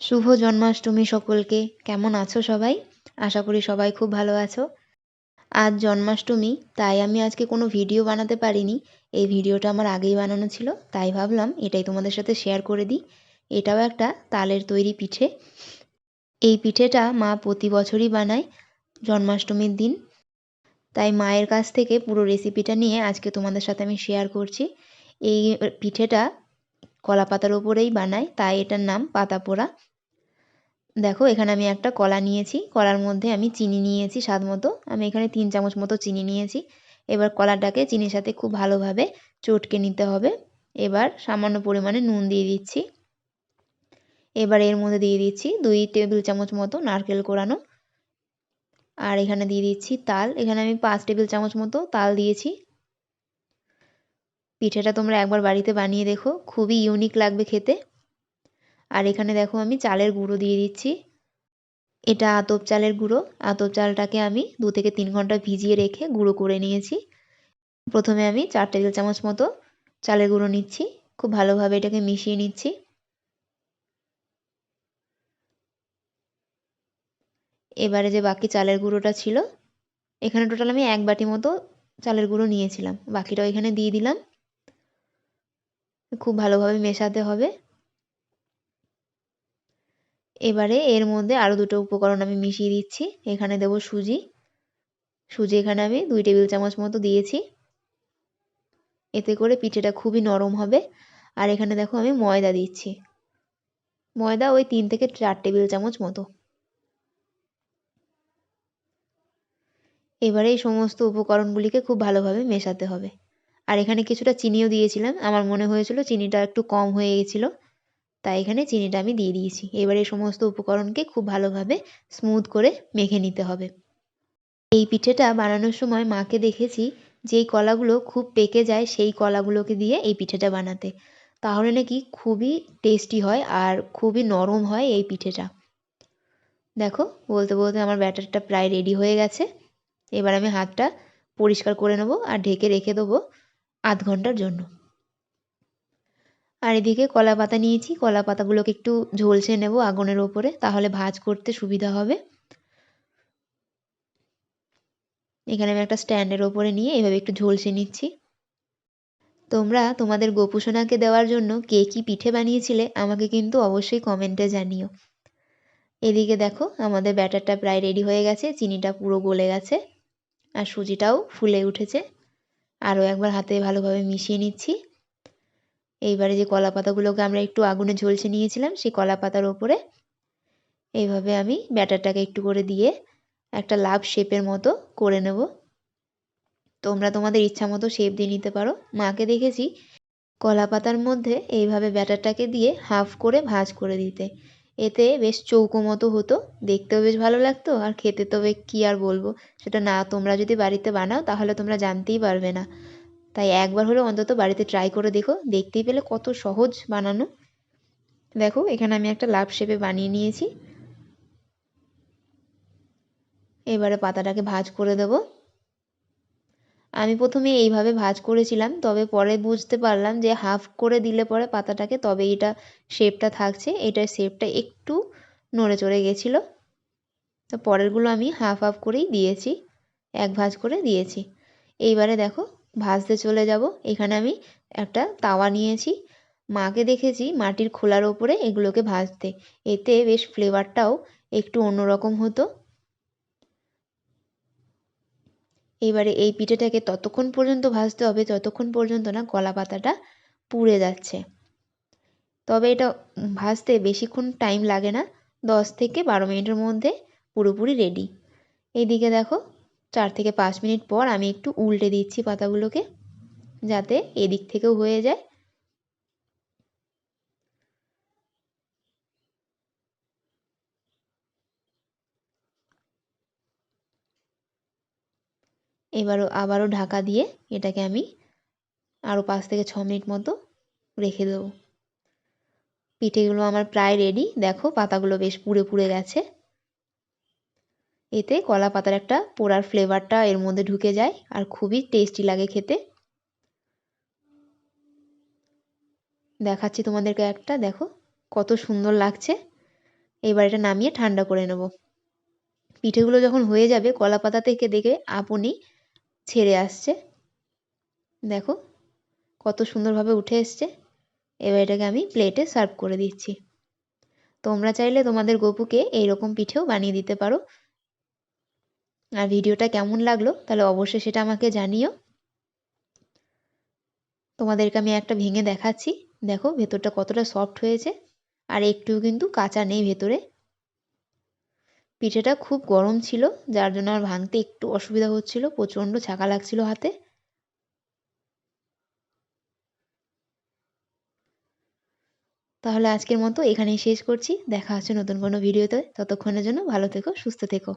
শুভ জন্মাষ্টমী সকলকে। কেমন আছো সবাই? আশা করি সবাই খুব ভালো আছো। আজ জন্মাষ্টমী, তাই আমি আজকে কোনো ভিডিও বানাতে পারিনি। এই ভিডিওটা আমার আগেই বানানো ছিল, তাই ভাবলাম এটাই তোমাদের সাথে শেয়ার করে দিই। এটাও একটা তালের তৈরি পিঠে। এই পিঠেটা মা প্রতি বছরই বানায় জন্মাষ্টমীর দিন। তাই মায়ের কাছ থেকে পুরো রেসিপিটা নিয়ে আজকে তোমাদের সাথে আমি শেয়ার করছি। এই পিঠেটা কলা পাতার ওপরেই বানায়, তাই এটার নাম পাতা পোড়া। দেখো, এখানে আমি একটা কলা নিয়েছি। কলার মধ্যে আমি চিনি নিয়েছি স্বাদ মতো। আমি এখানে 3 চামচ মতো চিনি নিয়েছি। এবার কলাটাকে চিনির সাথে খুব ভালোভাবে চটকে নিতে হবে। এবার সামান্য পরিমাণে নুন দিয়ে দিচ্ছি। এবার এর মধ্যে দিয়ে দিচ্ছি 2 টেবিল চামচ মতো নারকেল কোড়ানো। আর এখানে দিয়ে দিচ্ছি তাল। এখানে আমি 5 টেবিল চামচ মতো তাল দিয়েছি। পিঠেটা তোমরা একবার বাড়িতে বানিয়ে দেখো, খুবই ইউনিক লাগবে খেতে। আর এখানে দেখো আমি চালের গুঁড়ো দিয়ে দিচ্ছি। এটা আতপ চালের গুঁড়ো। আতপ চালটাকে আমি 2 থেকে 3 ঘন্টা ভিজিয়ে রেখে গুঁড়ো করে নিয়েছি। প্রথমে আমি 4 টেবিল চামচ মতো চালের গুঁড়ো নিচ্ছি। খুব ভালোভাবে এটাকে মিশিয়ে নিচ্ছি। এবারে যে বাকি চালের গুঁড়োটা ছিল, এখানে টোটাল আমি 1 বাটি মতো চালের গুঁড়ো নিয়েছিলাম। বাকিটাও এখানে দিয়ে দিলাম। খুব ভালোভাবে মেশাতে হবে। এবারে এর মধ্যে আরও 2টো উপকরণ আমি মিশিয়ে দিচ্ছি। এখানে দেবো সুজি। সুজি এখানে আমি 2 টেবিল চামচ মতো দিয়েছি। এতে করে পিঠেটা খুবই নরম হবে। আর এখানে দেখো আমি ময়দা দিচ্ছি। ময়দা ওই 3 থেকে 4 টেবিল চামচ মতো। এবারে এই সমস্ত উপকরণগুলিকে খুব ভালোভাবে মেশাতে হবে। আর এখানে কিছুটা চিনিও দিয়েছিলাম। আমার মনে হয়েছিল চিনিটা একটু কম হয়ে গেছিলো, তাই এখানে চিনিটা আমি দিয়ে দিয়েছি। এবারে এই সমস্ত উপকরণকে খুব ভালোভাবে স্মুথ করে মেখে নিতে হবে। এই পিঠেটা বানানোর সময় মাকে দেখেছি যেই কলাগুলো খুব পেকে যায় সেই কলাগুলোকে দিয়ে এই পিঠেটা বানাতে। তাহলে নাকি খুবই টেস্টি হয় আর খুবই নরম হয় এই পিঠেটা। দেখো, বলতে বলতে আমার ব্যাটারটা প্রায় রেডি হয়ে গেছে। এবার আমি হাতটা পরিষ্কার করে নেবো আর ঢেকে রেখে দেবো আধ ঘন্টার জন্য। আর এদিকে কলা পাতা নিয়েছি। কলা পাতাগুলোকে একটু ঝলসে নেব আগুনের ওপরে, তাহলে ভাঁজ করতে সুবিধা হবে। এখানে আমি একটা স্ট্যান্ডের ওপরে নিয়ে এভাবে একটু ঝলসে নিচ্ছি। তোমরা তোমাদের গোপুসোনাকে দেওয়ার জন্য কে কী পিঠে বানিয়েছিলে আমাকে কিন্তু অবশ্যই কমেন্টে জানিও। এদিকে দেখো আমাদের ব্যাটারটা প্রায় রেডি হয়ে গেছে। চিনিটা পুরো গলে গেছে আর সুজিটাও ফুলে উঠেছে। আরও একবার হাতে ভালোভাবে মিশিয়ে নিচ্ছি। এইবারে যে কলা পাতাগুলোকে আমরা একটু আগুনে ঝলসে নিয়েছিলাম সেই কলা পাতার ওপরে এইভাবে আমি ব্যাটারটাকে একটু করে দিয়ে একটা লাভ শেপের মতো করে নেব। তোমরা তোমাদের ইচ্ছা মতো শেপ দিয়ে নিতে পারো। মাকে দেখেছি কলা পাতার মধ্যে এইভাবে ব্যাটারটাকে দিয়ে হাফ করে ভাঁজ করে দিতে। এতে বেশ চৌকো মতো হতো, দেখতেও বেশ ভালো লাগতো আর খেতে তো কী আর বলবো, সেটা না তোমরা যদি বাড়িতে বানাও তাহলে তোমরা জানতেই পারবে না। তাই একবার হলেও অন্তত বাড়িতে ট্রাই করে দেখো, দেখতেই পেলে কত সহজ বানানো। দেখো এখানে আমি একটা লাভ শেপে বানিয়ে নিয়েছি। এবারে পাতাটাকে ভাঁজ করে দেবো। আমি প্রথমে এইভাবে ভাঁজ করেছিলাম, তবে পরে বুঝতে পারলাম যে হাফ করে দিলে পরে পাতাটাকে তবে এটা শেপটা থাকছে। এটার শেপটা একটু নড়ে চড়ে গেছিলো, তো পরেরগুলো আমি হাফ হাফ করেই দিয়েছি, এক ভাঁজ করে দিয়েছি। এইবারে দেখো ভাজতে চলে যাব। এখানে আমি একটা তাওয়া নিয়েছি। মাকে দেখেছি মাটির খোলার ওপরে এগুলোকে ভাজতে, এতে বেশ ফ্লেভারটাও একটু অন্যরকম হতো। এবারে এই পিঠেটাকে ততক্ষণ পর্যন্ত ভাজতে হবে যতক্ষণ পর্যন্ত না কলা পাতাটা পুড়ে যাচ্ছে। তবে এটা ভাজতে বেশিক্ষণ টাইম লাগে না, 10 থেকে 12 মিনিটের মধ্যে পুরোপুরি রেডি। এইদিকে দেখো 4 থেকে 5 মিনিট পর আমি একটু উল্টে দিচ্ছি পাতাগুলোকে, যাতে এদিক থেকেও হয়ে যায়। আবারও ঢাকা দিয়ে এটাকে আমি আরও 5 থেকে 6 মিনিট মতো রেখে দেবো। পিঠেগুলো আমার প্রায় রেডি। দেখো পাতাগুলো বেশ পুড়ে পুড়ে গেছে। এতে কলা পাতার একটা পোড়ার ফ্লেভারটা এর মধ্যে ঢুকে যায় আর খুবই টেস্টি লাগে খেতে। দেখাচ্ছি তোমাদেরকে একটা, দেখো কত সুন্দর লাগছে। এবার এটা নামিয়ে ঠান্ডা করে নেব। পিঠেগুলো যখন হয়ে যাবে কলা পাতা থেকে দেখে আপনি ছেড়ে আসছে। দেখো কত সুন্দরভাবে উঠে এসছে। এবার এটাকে আমি প্লেটে সার্ভ করে দিচ্ছি। তোমরা চাইলে তোমাদের গপুকে এইরকম পিঠেও বানিয়ে দিতে পারো। আর ভিডিওটা কেমন লাগলো তাহলে অবশ্যই সেটা আমাকে জানিও। তোমাদেরকে আমি একটা ভেঙে দেখাচ্ছি। দেখো ভেতরটা কতটা সফট হয়েছে আর একটুও কিন্তু কাঁচা নেই ভেতরে। পিঠেটা খুব গরম ছিল, যার জন্য আমার ভাঙতে একটু অসুবিধা হচ্ছিল, প্রচণ্ড ছাকা লাগছিল হাতে। তাহলে আজকের মতো এখানেই শেষ করছি। দেখা হচ্ছে নতুন কোনো ভিডিওতে। ততক্ষণের জন্য ভালো থেকো, সুস্থ থেকো।